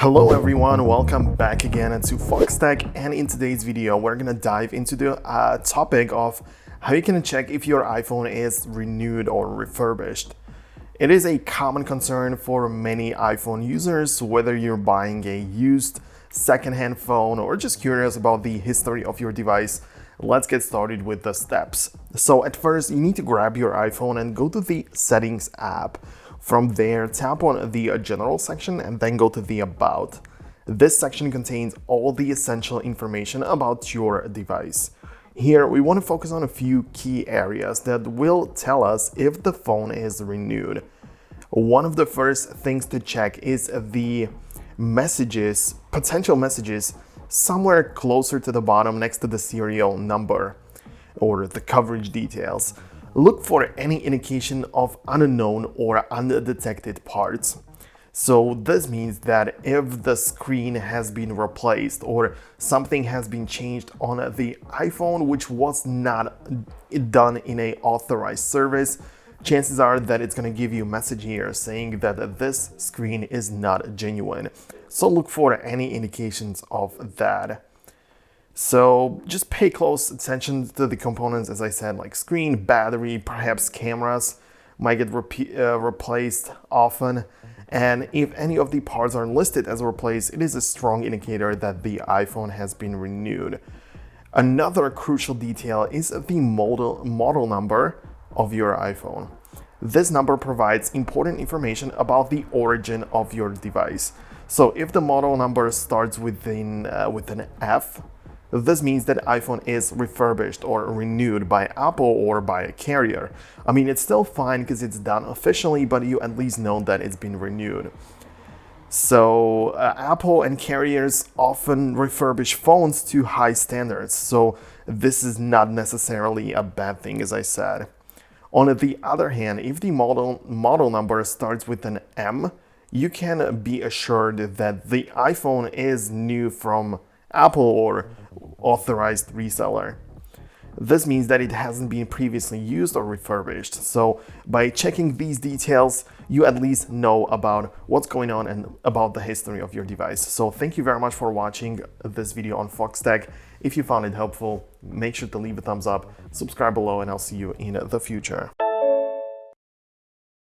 Hello everyone, welcome back again to Foxtecc, and in today's video we're gonna dive into the topic of how you can check if your iPhone is renewed or refurbished. It is a common concern for many iPhone users, whether you're buying a used secondhand phone or just curious about the history of your device. Let's get started with the steps. So at first, you need to grab your iPhone and go to the Settings app. From there, tap on the General section and then go to the About. This section contains all the essential information about your device. Here, we want to focus on a few key areas that will tell us if the phone is renewed. One of the first things to check is the messages, potential messages, somewhere closer to the bottom next to the serial number or the coverage details. Look for any indication of unknown or undetected parts. So this means that if the screen has been replaced or something has been changed on the iPhone which was not done in an authorized service, chances are that it's going to give you a message here saying that this screen is not genuine. So look for any indications of that. So just pay close attention to the components, as I said, like screen, battery, perhaps cameras might get replaced often. And if any of the parts are listed as replaced, it is a strong indicator that the iPhone has been renewed. Another crucial detail is the model number of your iPhone. This number provides important information about the origin of your device. So if the model number starts with an F, this means that iPhone is refurbished or renewed by Apple or by a carrier. I mean, it's still fine because it's done officially, but you at least know that it's been renewed. So Apple and carriers often refurbish phones to high standards, so this is not necessarily a bad thing, as I said. On the other hand, if the model number starts with an M, you can be assured that the iPhone is new from Apple or authorized reseller. This means that it hasn't been previously used or refurbished. So by checking these details, you at least know about what's going on and about the history of your device. So thank you very much for watching this video on Foxtecc. If you found it helpful, make sure to leave a thumbs up, subscribe below, and I'll see you in the future.